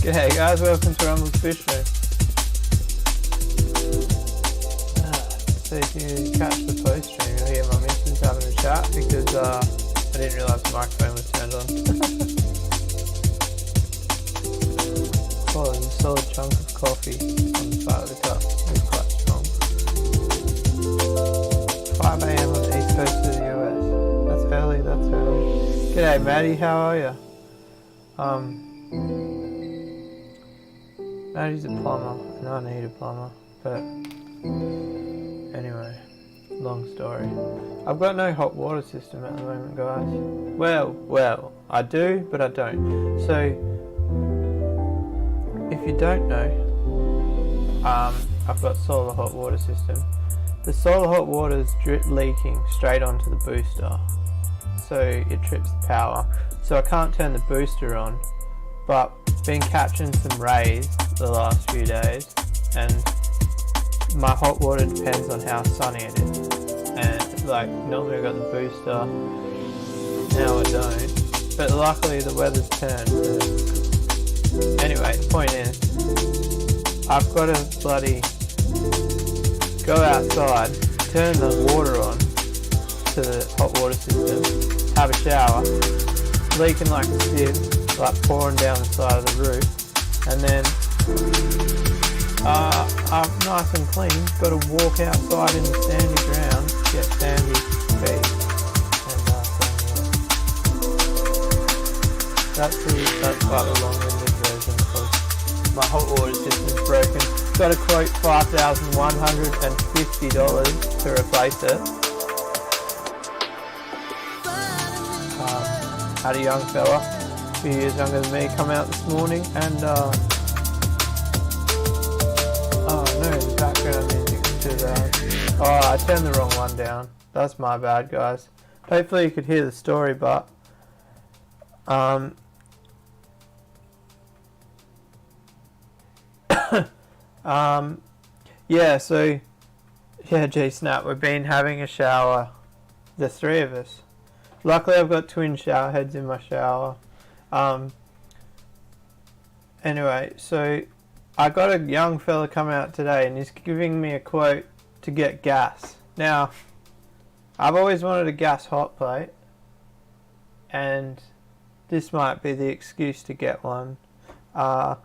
G'day guys, welcome to Rumble's Fish Room. So if you catch the post stream, you'll hear my missus having a chat because I didn't realise the microphone was turned on. Oh, there's a solid chunk of coffee on the side of the cup. It's quite strong. 5 AM on the east coast of the US. That's early, that's early. G'day Maddie, how are you? Maddie's a plumber, and I need a plumber, but anyway, long story. I've got no hot water system at the moment, guys. Well, I do, but I don't. So, if you don't know, I've got solar hot water system. The solar hot water is leaking straight onto the booster, so it trips the power. So I can't turn the booster on, but been catching some rays the last few days, and my hot water depends on how sunny it is. And like normally I've got the booster, now I don't. But luckily the weather's turned. Anyway, the point is, I've got to bloody go outside, turn the water on to the hot water system, have a shower, leaking like a sieve, like pouring down the side of the roof, and then nice and clean, got to walk outside in the sandy ground, get sandy feet, and that's quite a long-winded version because my hot water system's broken. Got to quote $5,150 to replace it. Had a young fella, a few years younger than me, come out this morning and oh no, the background music's too loud. Oh, I turned the wrong one down. That's my bad, guys. Hopefully you could hear the story, but yeah, so yeah, G-Snap, we've been having a shower, the three of us. Luckily I've got twin shower heads in my shower. Anyway, so I got a young fella come out today and he's giving me a quote to get gas. Now, I've always wanted a gas hot plate, and this might be the excuse to get one. I'm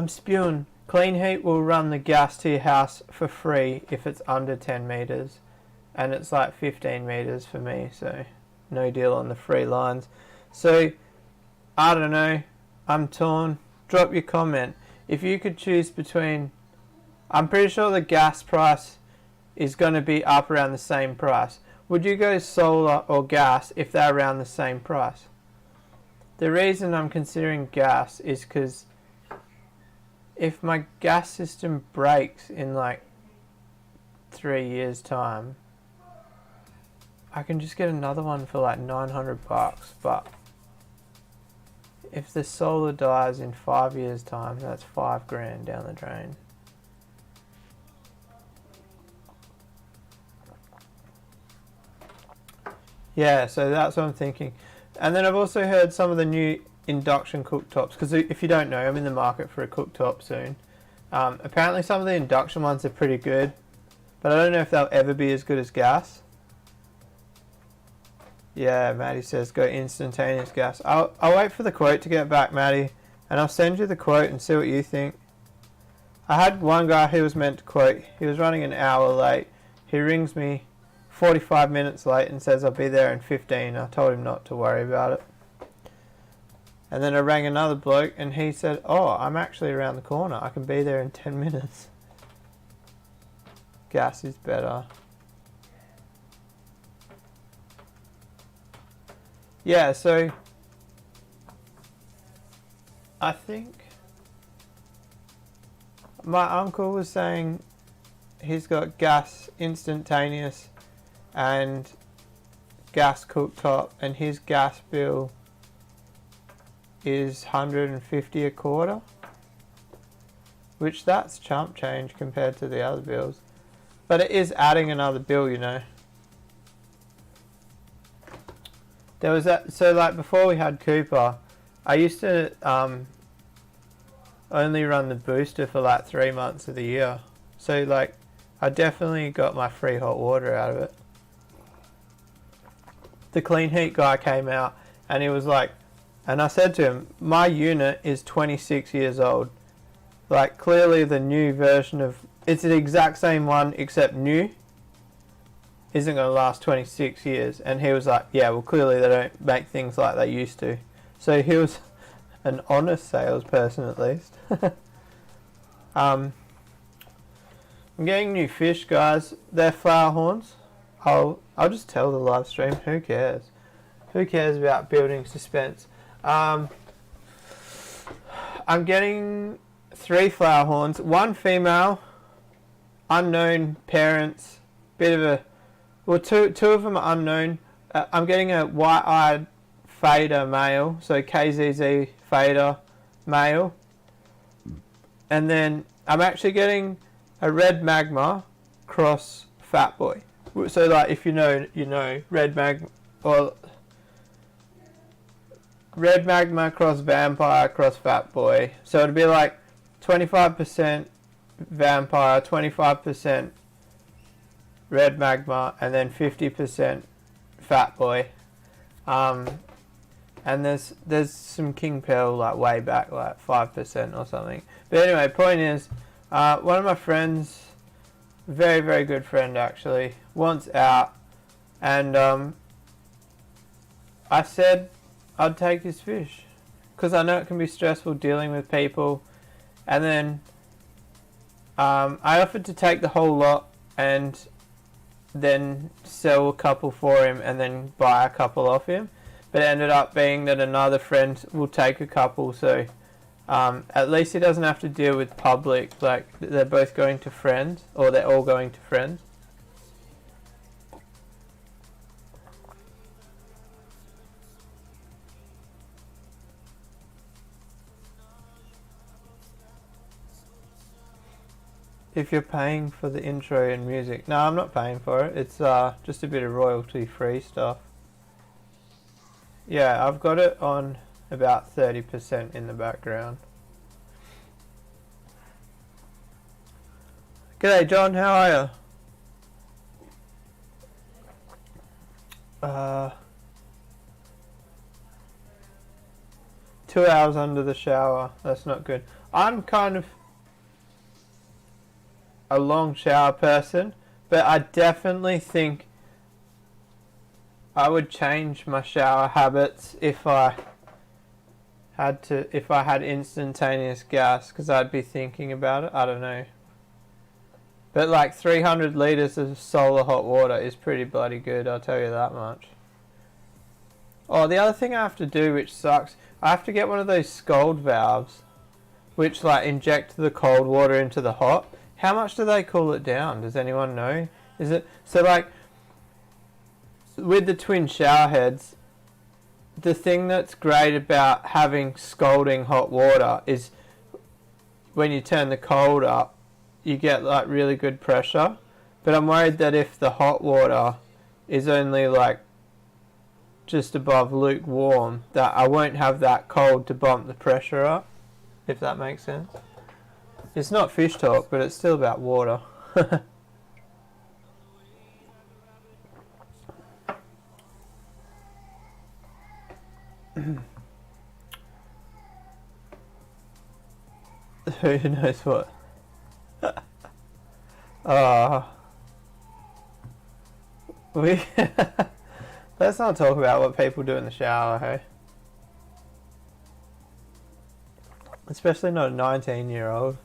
spewing. Clean Heat will run the gas to your house for free if it's under 10 meters, and it's like 15 meters for me, so no deal on the free lines. So, I don't know, I'm torn. Drop your comment. If you could choose between, I'm pretty sure the gas price is going to be up around the same price. Would you go solar or gas if they're around the same price? The reason I'm considering gas is because if my gas system breaks in like 3 years time, I can just get another one for like $900, but if the solar dies in 5 years time, that's $5,000 down the drain. Yeah, so that's what I'm thinking. And then I've also heard some of the new induction cooktops, because if you don't know, I'm in the market for a cooktop soon. Apparently some of the induction ones are pretty good, but I don't know if they'll ever be as good as gas. Yeah, Maddie says go instantaneous gas. I'll wait for the quote to get back, Maddie, and I'll send you the quote and see what you think. I had one guy who was meant to quote. He was running an hour late. He rings me 45 minutes late and says I'll be there in 15. I told him not to worry about it. And then I rang another bloke and he said, oh, I'm actually around the corner. I can be there in 10 minutes. Gas is better. Yeah, so I think my uncle was saying he's got gas instantaneous and gas cooktop, and his gas bill is $150 a quarter, which that's chump change compared to the other bills, but it is adding another bill, you know. There was that, so like before we had Cooper, I used to only run the booster for like 3 months of the year. So like, I definitely got my free hot water out of it. The Clean Heat guy came out and he was like, and I said to him, my unit is 26 years old. Like, clearly the new version of, it's the exact same one except new, isn't going to last 26 years. And he was like, yeah, well, clearly they don't make things like they used to. So he was an honest salesperson at least. I'm getting new fish, guys. They're flower horns. I'll just tell the live stream. Who cares? Who cares about building suspense? I'm getting 3 flower horns. 1 female, unknown parents. Bit of a, well, two of them are unknown. I'm getting a white-eyed fader male, so KZZ fader male, and then I'm actually getting a red magma cross fat boy. So like, if you know red magma, or red magma cross vampire cross fat boy. So it'd be like 25% vampire, 25% red magma, and then 50% fat boy. And there's some king pearl like way back, like 5% or something. But anyway, point is, one of my friends, very, very good friend actually, wants out, and I said I'd take his fish, because I know it can be stressful dealing with people. And then I offered to take the whole lot and then sell a couple for him and then buy a couple off him. But it ended up being that another friend will take a couple, so at least he doesn't have to deal with public, like they're both going to friends, or they're all going to friends. If you're paying for the intro and music. No, I'm not paying for it. It's just a bit of royalty free stuff. Yeah, I've got it on about 30% in the background. G'day John, how are you? 2 hours under the shower. That's not good. I'm kind of a long shower person, but I definitely think I would change my shower habits if I had instantaneous gas, because I'd be thinking about it. I don't know. But like 300 litres of solar hot water is pretty bloody good, I'll tell you that much. Oh, the other thing I have to do, which sucks, I have to get one of those scald valves, which like inject the cold water into the hot. How much do they cool it down? Does anyone know? Is it so like with the twin shower heads, the thing that's great about having scalding hot water is when you turn the cold up, you get like really good pressure. But I'm worried that if the hot water is only like just above lukewarm, that I won't have that cold to bump the pressure up, if that makes sense. It's not fish talk, but it's still about water. Who knows what? We let's not talk about what people do in the shower, hey? Especially not a 19-year-old.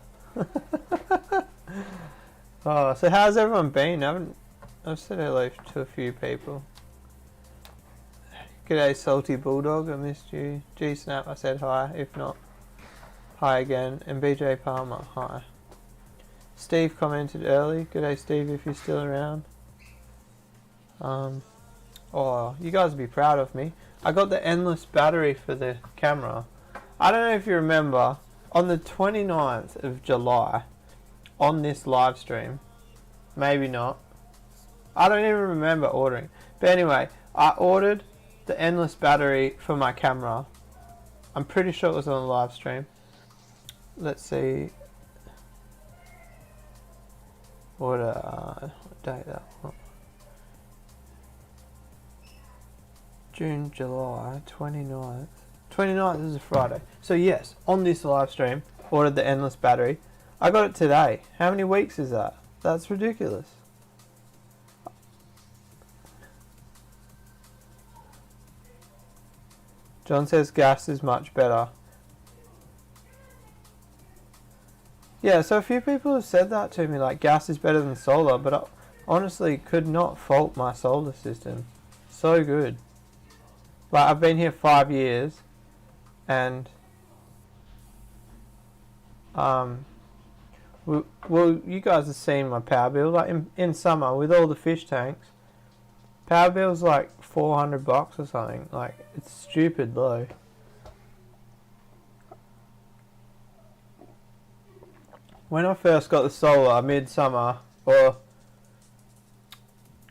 Oh, so how's everyone been? I've said hello to a few people. G'day Salty Bulldog, I missed you. G-Snap, I said hi. If not, hi again. And BJ Palmer, hi. Steve commented early. G'day Steve, if you're still around. Oh, you guys will be proud of me. I got the endless battery for the camera. I don't know if you remember, on the 29th of July, on this live stream, maybe not, I don't even remember ordering. But anyway, I ordered the endless battery for my camera. I'm pretty sure it was on the live stream. let's see what date that was. June, July, 29th. 29th is a Friday. So yes, on this live stream, ordered the endless battery. I got it today. How many weeks is that? That's ridiculous. John says gas is much better. Yeah, so a few people have said that to me, like gas is better than solar, but I honestly could not fault my solar system. So good. Like, I've been here 5 years, and well, you guys have seen my power bill. Like in summer with all the fish tanks, power bill's like $400 or something. Like, it's stupid low. When I first got the solar, midsummer, or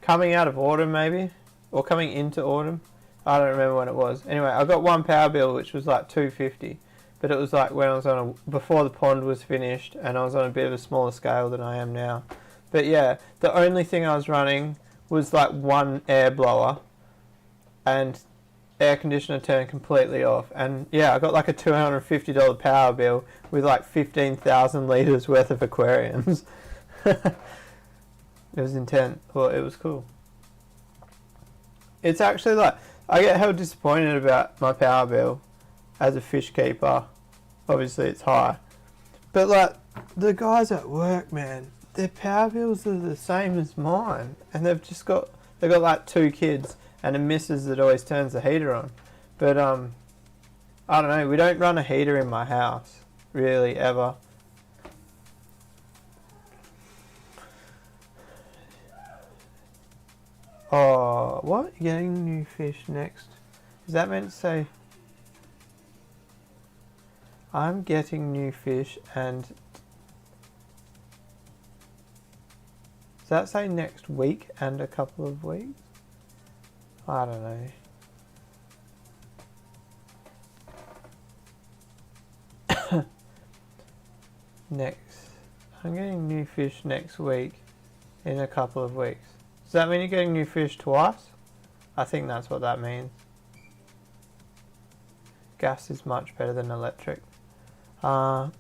coming out of autumn maybe, or coming into autumn, I don't remember when it was. Anyway, I got one power bill which was like $250, but it was like when I was on before the pond was finished, and I was on a bit of a smaller scale than I am now. But yeah, the only thing I was running was like one air blower, and air conditioner turned completely off. And yeah, I got like a $250 power bill with like 15,000 litres worth of aquariums. It was intense. Well, it was cool. It's actually like, I get hell disappointed about my power bill as a fish keeper. Obviously it's high. But like, the guys at work, man, their power bills are the same as mine. And they've got like 2 kids and a missus that always turns the heater on. But I don't know, we don't run a heater in my house, really, ever. Oh, what? Getting new fish next. Is that meant to say I'm getting new fish, and does that say next week and a couple of weeks? I don't know. I'm getting new fish next week in a couple of weeks. Does that mean you're getting new fish twice? I think that's what that means. Gas is much better than electric. One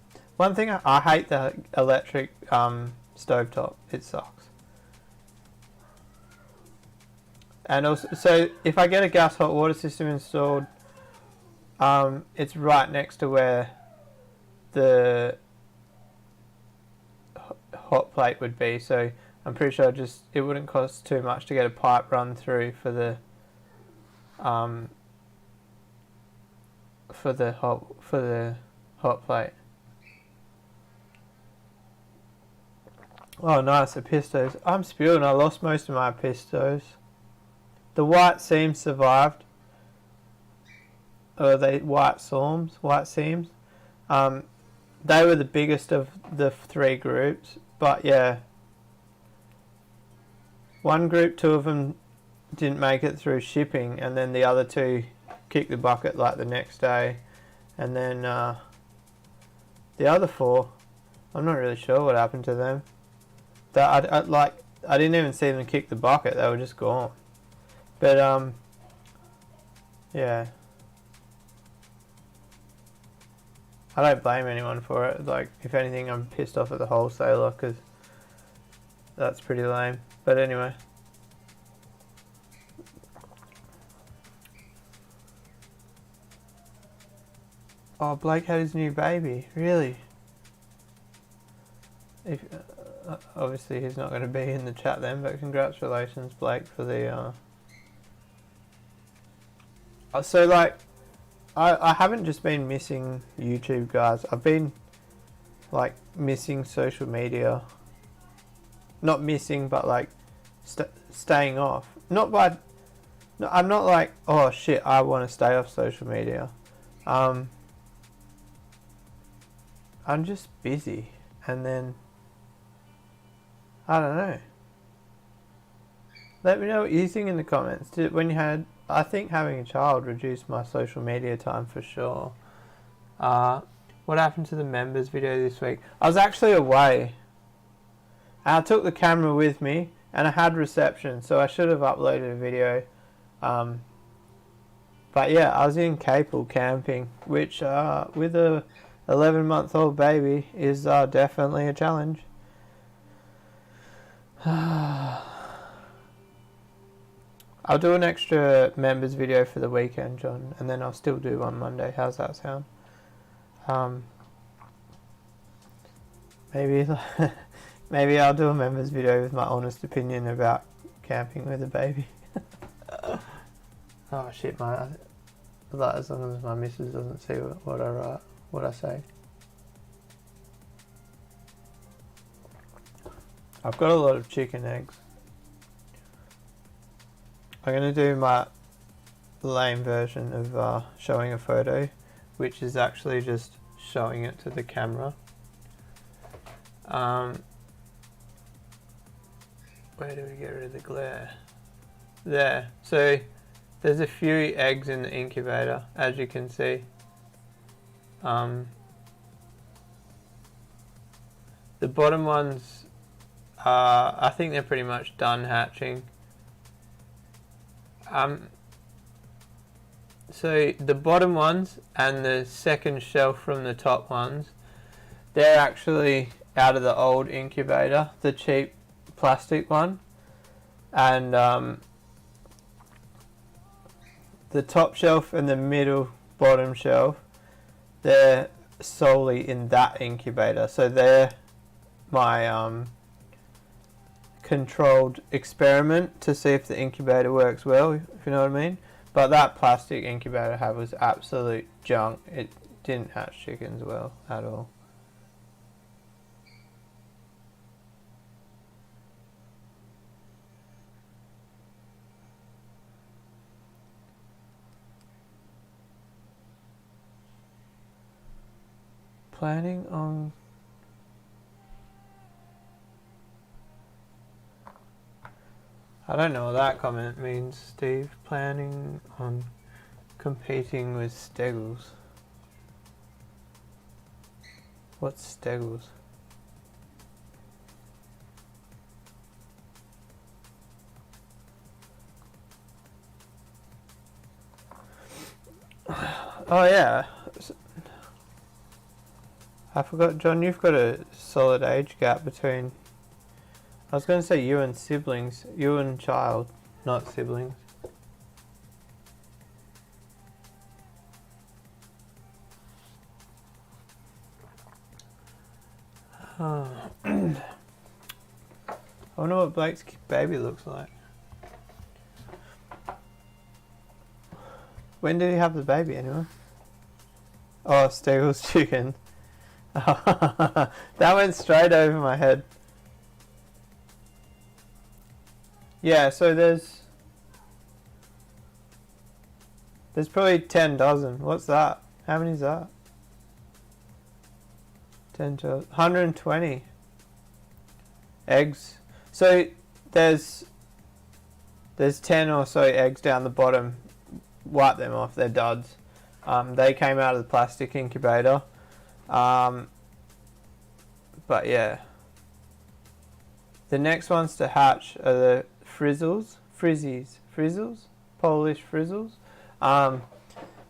thing, I hate the electric stovetop. It sucks. And also, so if I get a gas hot water system installed, it's right next to where the hot plate would be. So I'm pretty sure it wouldn't cost too much to get a pipe run through for the hot plate. Oh, nice, the pistos. I'm spewing. I lost most of my pistos. The white seams survived. Or they white seams. They were the biggest of the 3 groups, but yeah. One group, 2 of them didn't make it through shipping, and then the other 2 kicked the bucket like the next day, and then the other 4, I'm not really sure what happened to them. I didn't even see them kick the bucket; they were just gone. But yeah, I don't blame anyone for it. Like, if anything, I'm pissed off at the wholesaler because that's pretty lame. But anyway. Oh, Blake had his new baby. Really? If obviously he's not going to be in the chat then, but congratulations, Blake, for the so like, I haven't just been missing YouTube, guys. I've been like missing social media. Not missing, but like staying off. No, I'm not like, oh shit, I want to stay off social media. I'm just busy, and then I don't know. Let me know what you think in the comments. I think having a child reduced my social media time for sure. What happened to the members video this week? I was actually away. I took the camera with me and I had reception, so I should have uploaded a video. But yeah, I was in Capel camping, which with a 11-month-old baby is definitely a challenge. I'll do an extra members video for the weekend, John, and then I'll still do one Monday. How's that sound? Maybe maybe I'll do a members video with my honest opinion about camping with a baby. Oh shit, man! Like, as long as my missus doesn't see what I write, what I say. I've got a lot of chicken eggs. I'm gonna do my lame version of showing a photo, which is actually just showing it to the camera. Where do we get rid of the glare? There. So there's a few eggs in the incubator, as you can see. The bottom ones, I think they're pretty much done hatching. So the bottom ones and the second shelf from the top ones, they're actually out of the old incubator, the cheap plastic one, and the top shelf and the middle bottom shelf, they're solely in that incubator, so they're my controlled experiment to see if the incubator works well, if you know what I mean. But that plastic incubator I had was absolute junk. It didn't hatch chickens well at all. Planning on... I don't know what that comment means, Steve. Planning on competing with Steggles. What's Steggles? Oh yeah. I forgot, John, you've got a solid age gap between... I was going to say you and siblings. You and child, not siblings. Oh. I wonder what Blake's baby looks like. When did he have the baby anyway? Oh, Steagle's chicken. That went straight over my head. Yeah, so there's probably 10 dozen. What's that? How many is that? 10, 12, 120 eggs. So there's 10 or so eggs down the bottom. Wipe them off, they're duds. They came out of the plastic incubator. But yeah. The next ones to hatch are the frizzles, Polish frizzles.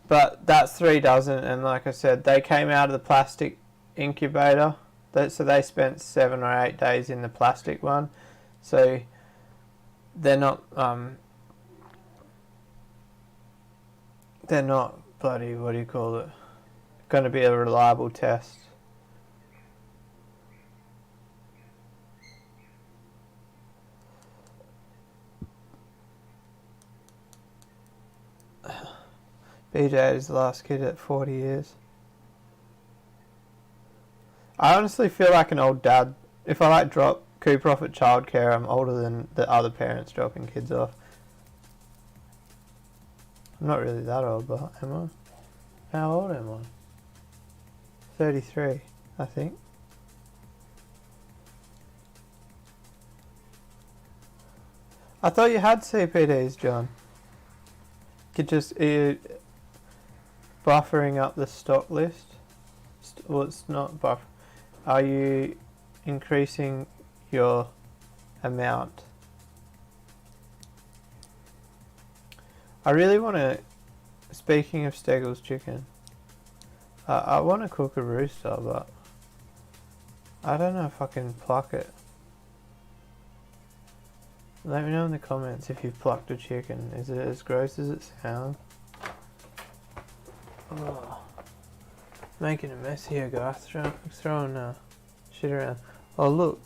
But that's 3 dozen, and like I said, they came out of the plastic incubator. So they spent 7 or 8 days in the plastic one. So they're not bloody, what do you call it, going to be a reliable test. BJ is the last kid at 40 years. I honestly feel like an old dad. If I like drop Cooper off at childcare, I'm older than the other parents dropping kids off. I'm not really that old, but am I? How old am I? 33, I think. I thought you had CPDs, John. Could just buffering up the stock list. Well, it's not buff. Are you increasing your amount? I really want to, speaking of Steggles chicken, I want to cook a rooster, but I don't know if I can pluck it. Let me know in the comments if you've plucked a chicken. Is it as gross as it sounds? Oh, making a mess here, guys. Throwing shit around. Oh look,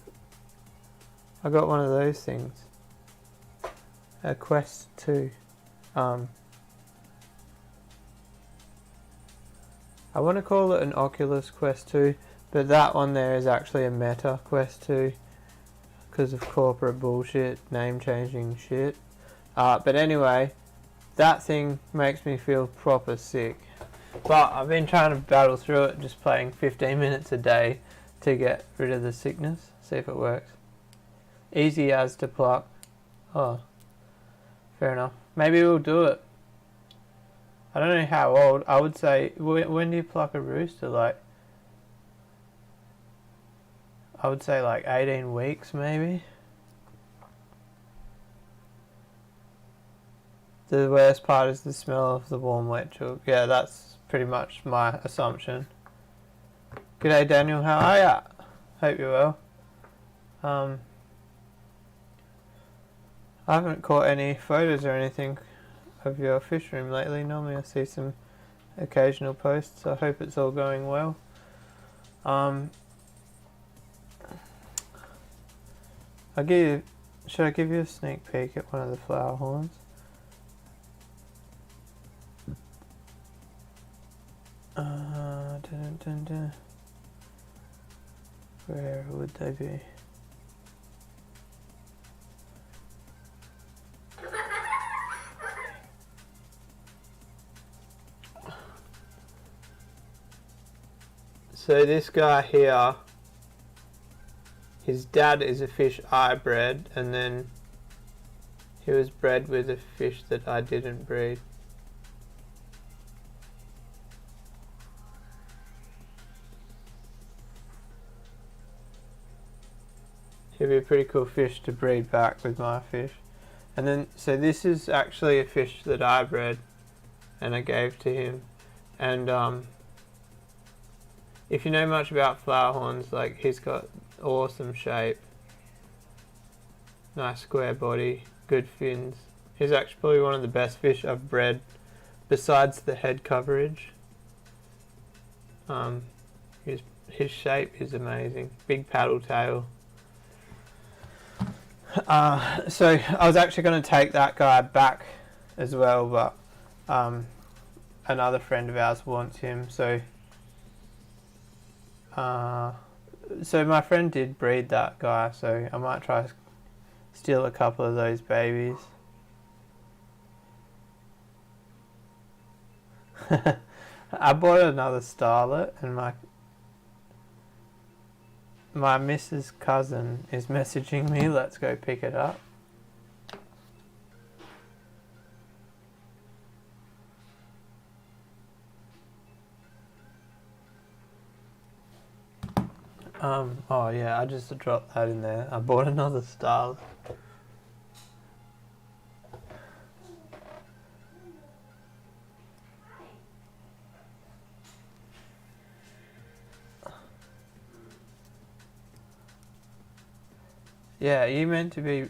I got one of those things. A Quest 2. I want to call it an Oculus Quest 2, but that one there is actually a Meta Quest 2 because of corporate bullshit, name changing shit. But anyway, that thing makes me feel proper sick. But I've been trying to battle through it, just playing 15 minutes a day to get rid of the sickness. See if it works. Easy as to pluck. Oh, fair enough. Maybe we'll do it. I don't know how old. I would say, when do you pluck a rooster? Like, I would say like 18 weeks maybe. The worst part is the smell of the warm wet chook. Yeah, that's pretty much my assumption. G'day Daniel, how are ya? Hope you're well. I haven't caught any photos or anything of your fish room lately. Normally I see some occasional posts. I hope it's all going well. Should I give you a sneak peek at one of the flower horns? Where would they be? So this guy here, his dad is a fish I bred, and then he was bred with a fish that I didn't breed. He'd be a pretty cool fish to breed back with my fish. And then, so this is actually a fish that I bred and I gave to him. And if you know much about flower horns, like, he's got awesome shape, nice square body, good fins. He's actually probably one of the best fish I've bred besides the head coverage. His shape is amazing, big paddle tail. So I was actually going to take that guy back as well, but another friend of ours wants him, so my friend did breed that guy, so I might try to steal a couple of those babies. I bought another starlet, and my missus' cousin is messaging me, let's go pick it up. Oh yeah, I just dropped that in there. I bought another starlet. Yeah, you meant to be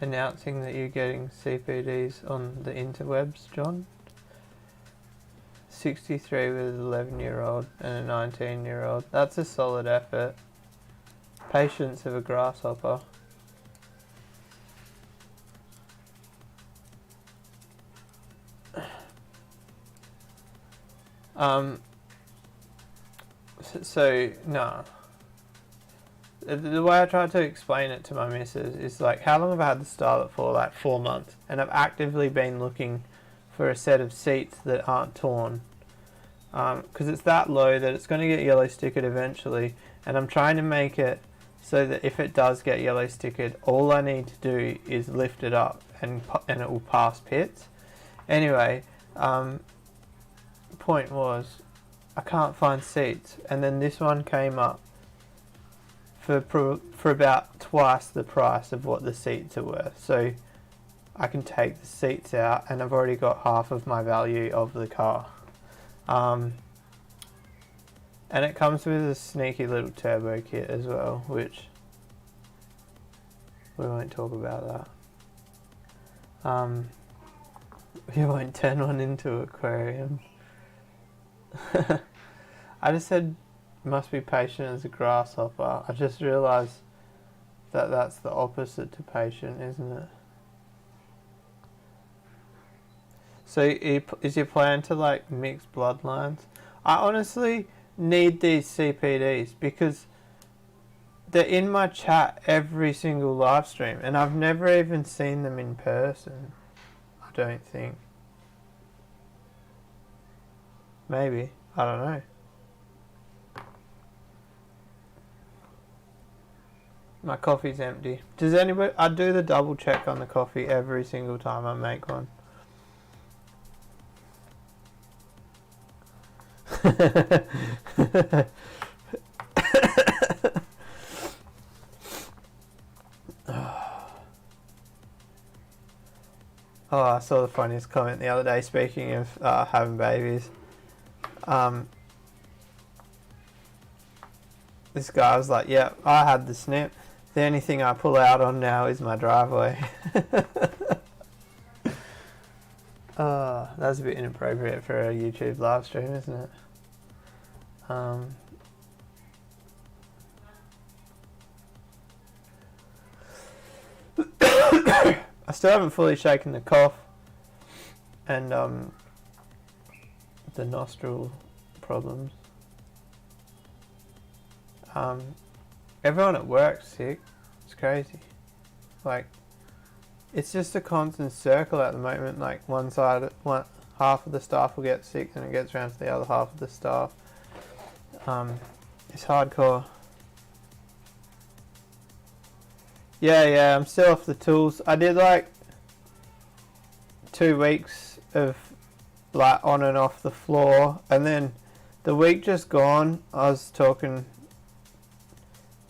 announcing that you're getting CPDs on the interwebs, John. 63 with an 11-year-old and a 19-year-old. That's a solid effort. Patience of a grasshopper. So no. The way I tried to explain it to my missus is like, how long have I had the starlet for? Like 4 months, and I've actively been looking for a set of seats that aren't torn, because it's that low that it's going to get yellow stickered eventually, and I'm trying to make it so that if it does get yellow stickered, all I need to do is lift it up and it will pass pits. Anyway, point was, I can't find seats, and then this one came up for about twice the price of what the seats are worth. So I can take the seats out, and I've already got half of my value of the car. And it comes with a sneaky little turbo kit as well, which we won't talk about that. We won't turn one into an aquarium. I just said must be patient as a grasshopper. I just realised that that's the opposite to patient, isn't it? So is your plan to like mix bloodlines? I honestly need these CPDs because they're in my chat every single live stream, and I've never even seen them in person. I don't think. Maybe. I don't know. My coffee's empty. Does anybody... I do the double check on the coffee every single time I make one. Oh, I saw the funniest comment the other day, speaking of having babies. This guy was like, yeah, I had the snip. The only thing I pull out on now is my driveway. That's a bit inappropriate for a YouTube live stream, isn't it? I still haven't fully shaken the cough and the nostril problems. Everyone at work's sick. It's crazy. Like, it's just a constant circle at the moment. Like, half of the staff will get sick, and it gets around to the other half of the staff. It's hardcore. Yeah, I'm still off the tools. I did like 2 weeks of like on and off the floor, and then the week just gone, I was talking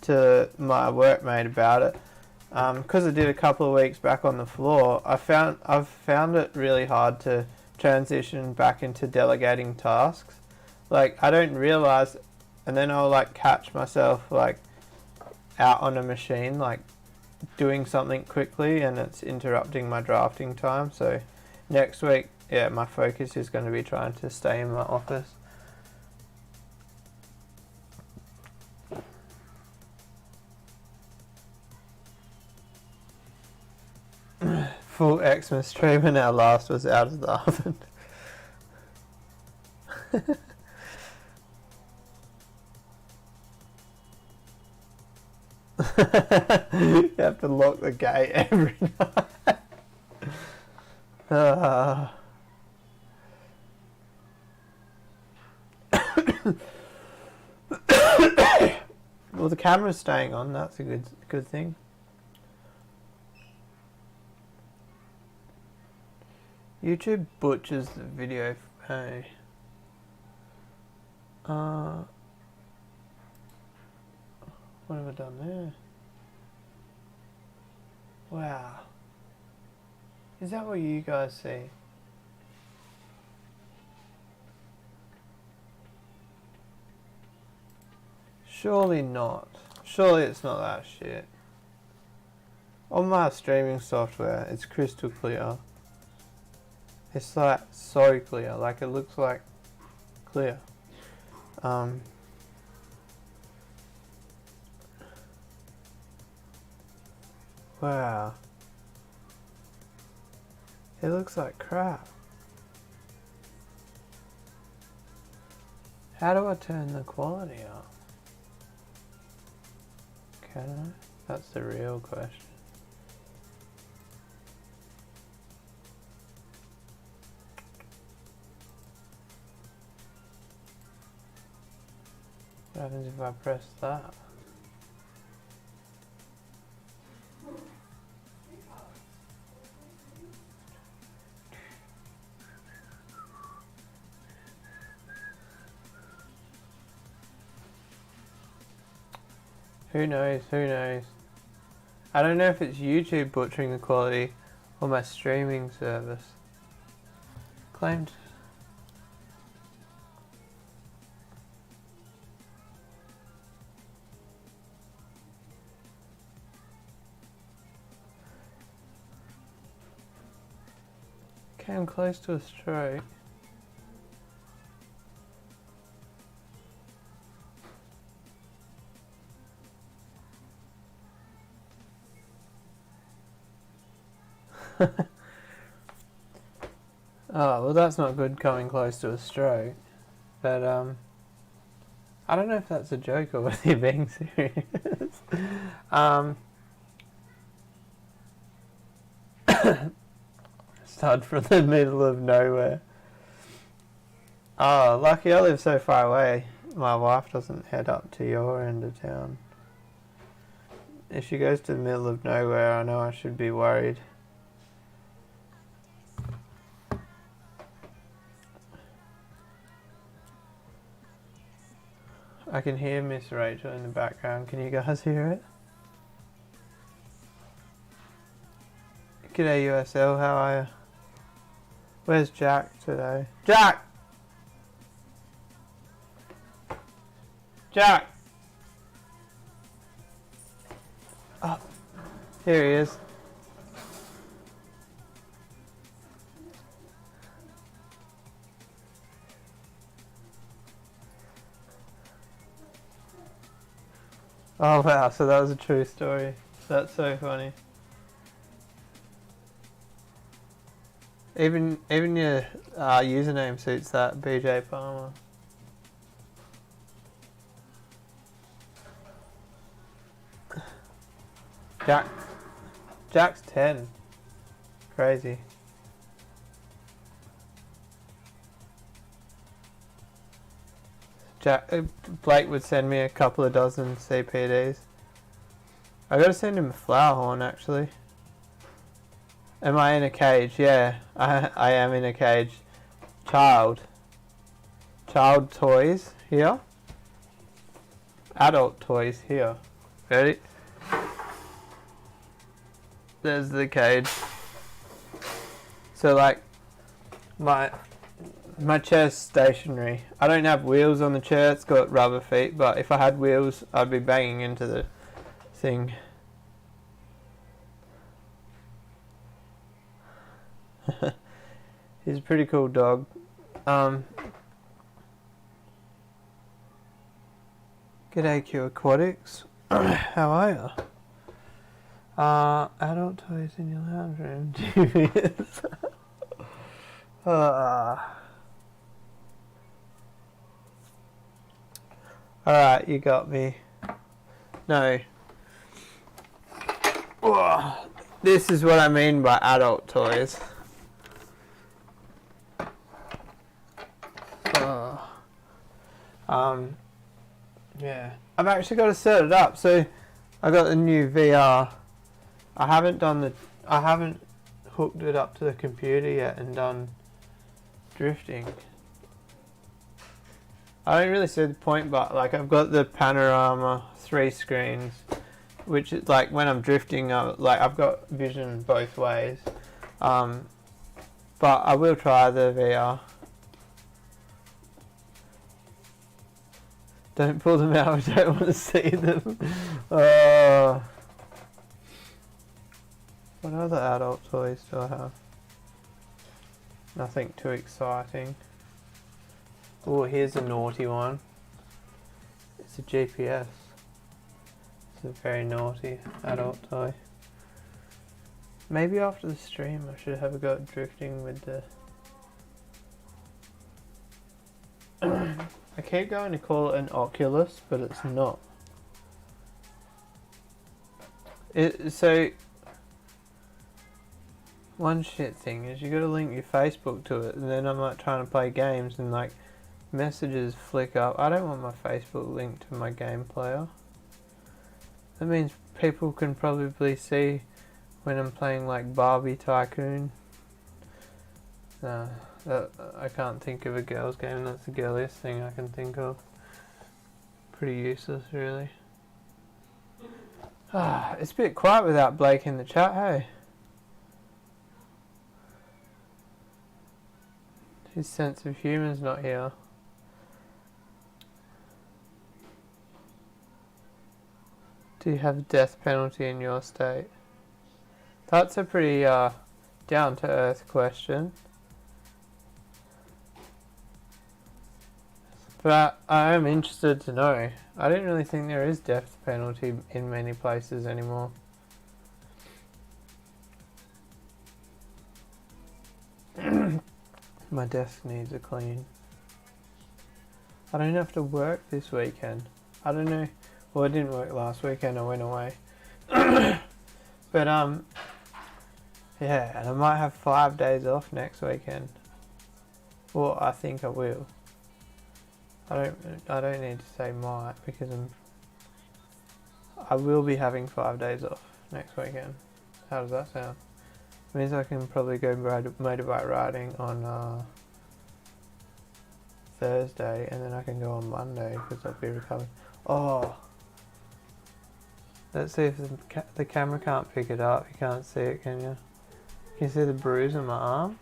to my workmate about it, because I did a couple of weeks back on the floor. I've found it really hard to transition back into delegating tasks. Like, I don't realize, and then I'll like catch myself like out on a machine, like doing something quickly, and it's interrupting my drafting time. So next week, yeah, my focus is going to be trying to stay in my office. Full Xmas stream, and our last was out of the oven. You have to lock the gate every night. Well, the camera's staying on. That's a good thing. YouTube butchers the video. Hey. What have I done there? Wow. Is that what you guys see? Surely not. Surely it's not that shit. On my streaming software, it's crystal clear. It's like so clear, like it looks like clear. Wow. It looks like crap. How do I turn the quality up? Can I? That's the real question. What happens if I press that? Who knows? Who knows? I don't know if it's YouTube butchering the quality or my streaming service. Claimed. Came close to a stroke. Oh, well that's not good coming close to a stroke. But, I don't know if that's a joke or whether you're being serious. Stud from the middle of nowhere. Oh, lucky I live so far away. My wife doesn't head up to your end of town. If she goes to the middle of nowhere, I know I should be worried. I can hear Miss Rachel in the background. Can you guys hear it? G'day USL, how are you? Where's Jack today? Jack! Jack! Oh, here he is. Oh wow, so that was a true story. That's so funny. Even your username suits that, BJ Palmer. Jack's 10. Crazy. Blake would send me a couple of dozen CPDs. I gotta send him a flower horn actually. Am I in a cage? Yeah, I am in a cage. Child toys here. Adult toys here. Ready? There's the cage. So like my chair's stationary. I don't have wheels on the chair, it's got rubber feet, but if I had wheels I'd be banging into the thing. He's a pretty cool dog. G'day Q Aquatics. How are you? Adult toys in your lounge room. Genius. Alright, you got me. No. This is what I mean by adult toys. Yeah. I've actually got to set it up. So I got the new VR. I haven't hooked it up to the computer yet and done drifting. I don't really see the point, but like I've got the panorama 3 screens, which is like when I'm drifting, like I've got vision both ways. But I will try the VR. Don't pull them out, I don't want to see them. What other adult toys do I have? Nothing too exciting. Oh, here's a naughty one. It's a GPS. It's a very naughty adult toy. Maybe after the stream I should have a go at drifting with the... I keep going to call it an Oculus, but it's not. So, one shit thing is you gotta link your Facebook to it, and then I'm like trying to play games and like messages flick up. I don't want my Facebook linked to my game player. That means people can probably see when I'm playing like Barbie Tycoon. I can't think of a girls game. That's the girliest thing I can think of. Pretty useless, really. It's a bit quiet without Blake in the chat, hey? His sense of humour's not here. Do you have death penalty in your state? That's a pretty down-to-earth question. But I am interested to know. I didn't really think there is death penalty in many places anymore. My desk needs a clean. I don't have to work this weekend. I don't know. Well, I didn't work last weekend. I went away. But yeah, and I might have 5 days off next weekend. Well, I think I will. I don't need to say might because I will be having 5 days off next weekend. How does that sound? It means I can probably go motorbike riding on Thursday, and then I can go on Monday because I'll be recovered. Oh, let's see if the camera can't pick it up. You can't see it, can you? Can you see the bruise on my arm?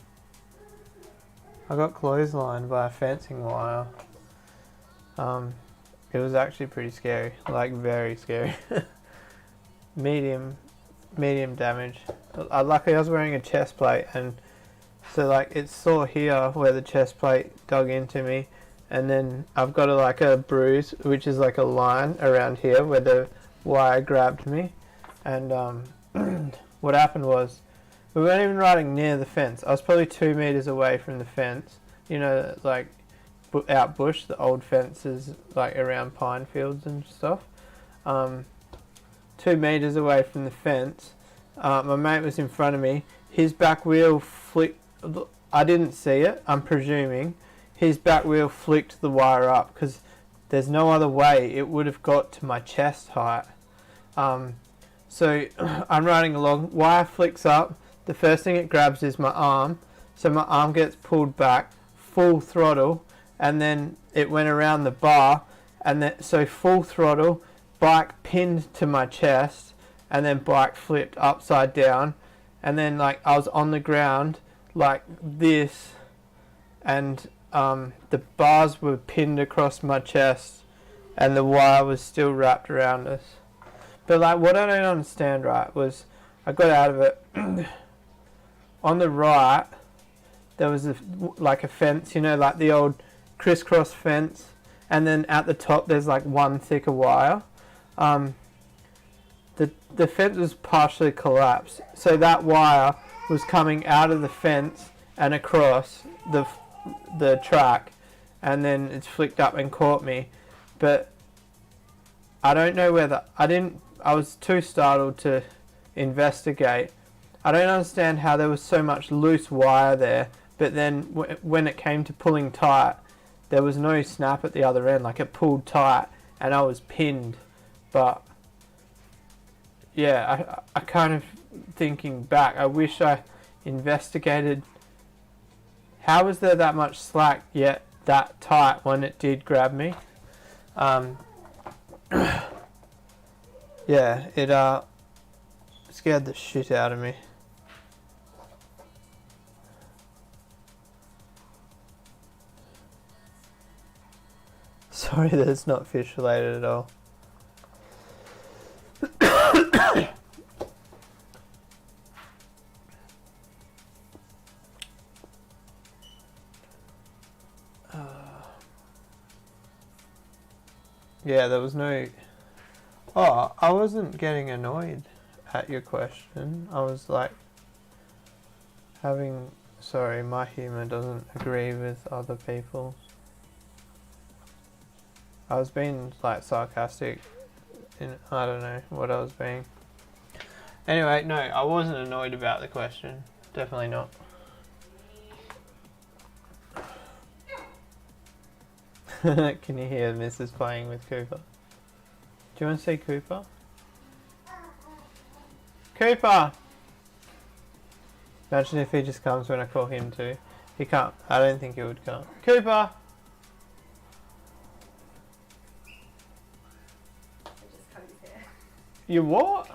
I got clotheslined by a fencing wire. It was actually pretty scary, like very scary. medium damage. Luckily I was wearing a chest plate, and so like it's sore here where the chest plate dug into me, and then I've got a bruise which is like a line around here where the wire grabbed me, and what happened was we weren't even riding near the fence. I was probably 2 meters away from the fence, you know, like out bush, the old fences like around pine fields and stuff. 2 meters away from the fence. My mate was in front of me. His back wheel flicked. I didn't see it, I'm presuming. His back wheel flicked the wire up because there's no other way it would have got to my chest height. So I'm riding along, wire flicks up. The first thing it grabs is my arm. So my arm gets pulled back, full throttle, and then it went around the bar, and then so full throttle, bike pinned to my chest, and then bike flipped upside down, and then like I was on the ground like this, and the bars were pinned across my chest, and the wire was still wrapped around us. But like what I don't understand, right, was I got out of it. On the right there was like a fence, you know, like the old crisscross fence, and then at the top there's like one thicker wire. The fence was partially collapsed, so that wire was coming out of the fence and across the track, and then it's flicked up and caught me. But I don't know whether I was too startled to investigate. I don't understand how there was so much loose wire there, but then when it came to pulling tight, there was no snap at the other end. Like it pulled tight and I was pinned. But yeah, I kind of, thinking back, I wish I investigated how was there that much slack yet that tight when it did grab me. Yeah, it scared the shit out of me. Sorry that it's not fish related at all. Yeah, there was no... Oh, I wasn't getting annoyed at your question. I was like having... Sorry, my humour doesn't agree with other people's. I was being like sarcastic in, I don't know what I was being. Anyway, no, I wasn't annoyed about the question. Definitely not. Can you hear Mrs. playing with Cooper? Do you want to see Cooper? Cooper! Imagine if he just comes when I call him to. He can't. I don't think he would come. Cooper! You what?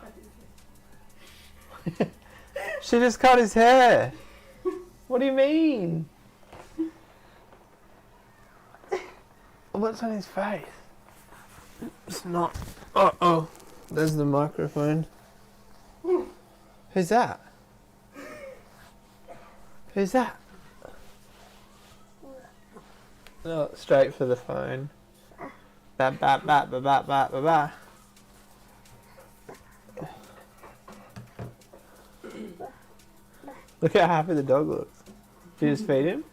She just cut his hair. What do you mean? What's on his face? It's not. Oh, there's the microphone. Who's that? Who's that? Oh, straight for the phone. Ba ba ba ba ba ba ba ba. Look how happy the dog looks. Did you just feed him?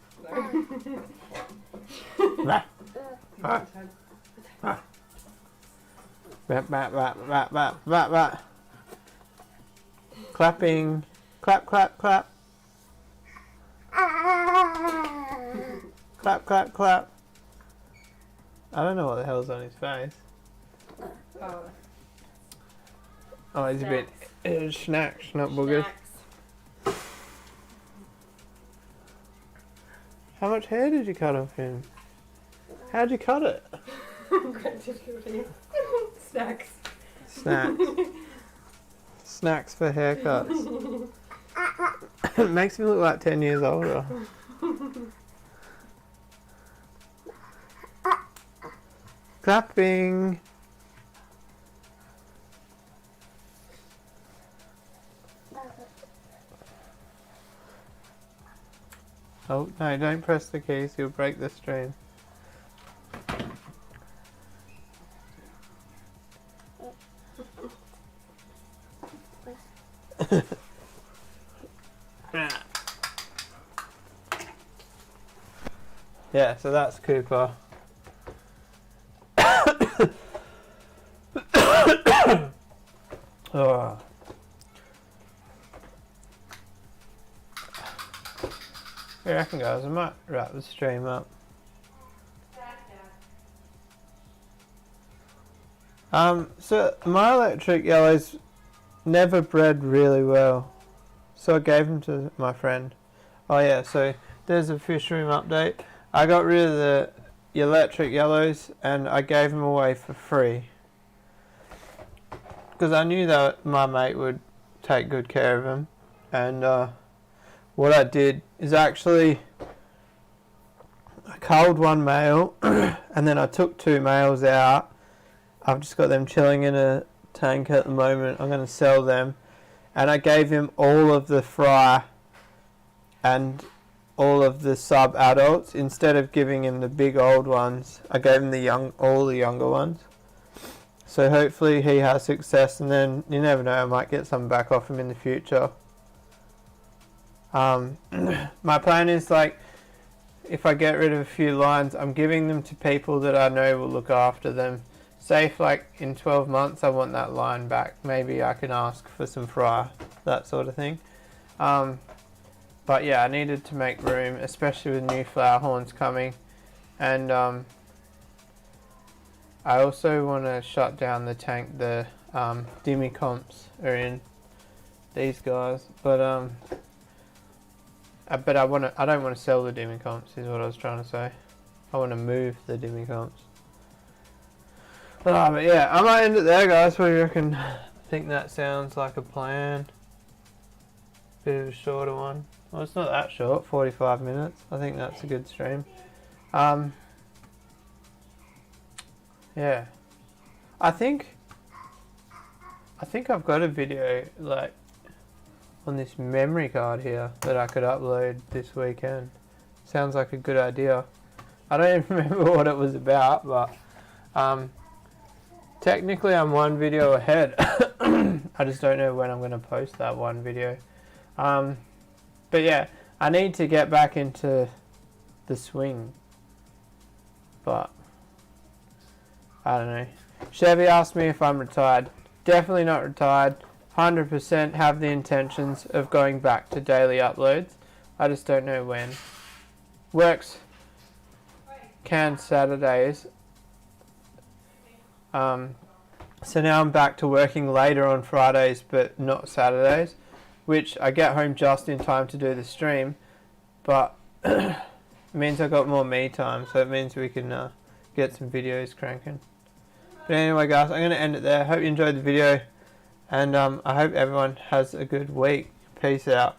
Bah. Bah. Bah. Bah, bah, bah, bah, bah, bah, bah. Clapping. Clap, clap, clap. Clap, clap, clap. I don't know what the hell's on his face. Oh, he's a bit snacks, not boogers. How much hair did you cut off him? How'd you cut it? Snacks. Snacks. Snacks for haircuts. It makes me look like 10 years older. Clapping. Oh, no, don't press the keys, you'll break the stream. Yeah, so that's Cooper. Oh. I reckon, guys, I might wrap the stream up. So my electric yellows never bred really well, so I gave them to my friend. Oh yeah, so there's a fish room update. I got rid of the electric yellows and I gave them away for free because I knew that my mate would take good care of them. And what I did is actually I culled one male and then I took 2 males out. I've just got them chilling in a tank at the moment. I'm going to sell them. And I gave him all of the fry and all of the sub-adults. Instead of giving him the big old ones, I gave him all the younger ones. So hopefully he has success, and then you never know, I might get some back off him in the future. My plan is, like, if I get rid of a few lines, I'm giving them to people that I know will look after them. Say if, like, in 12 months I want that line back, maybe I can ask for some fry, that sort of thing. But yeah, I needed to make room, especially with new flower horns coming. And I also want to shut down the tank. The Dimicomps are in, these guys, but I don't want to sell the Dimicomps, is what I was trying to say. I want to move the Dimicomps. But yeah, I might end it there, guys. What do you reckon? I think that sounds like a plan. Bit of a shorter one. Well, it's not that short, 45 minutes. I think that's a good stream. Yeah. I think I've got a video, like, on this memory card here that I could upload this weekend. Sounds like a good idea. I don't even remember what it was about, but technically I'm one video ahead. I just don't know when I'm going to post that one video. But yeah, I need to get back into the swing. But I don't know. Chevy asked me if I'm retired. Definitely not retired. 100% have the intentions of going back to daily uploads. I just don't know when. Works can Saturdays. So now I'm back to working later on Fridays but not Saturdays, which I get home just in time to do the stream, but it means I've got more me time, so it means we can get some videos cranking. But anyway, guys, I'm going to end it there. Hope you enjoyed the video. And I hope everyone has a good week. Peace out.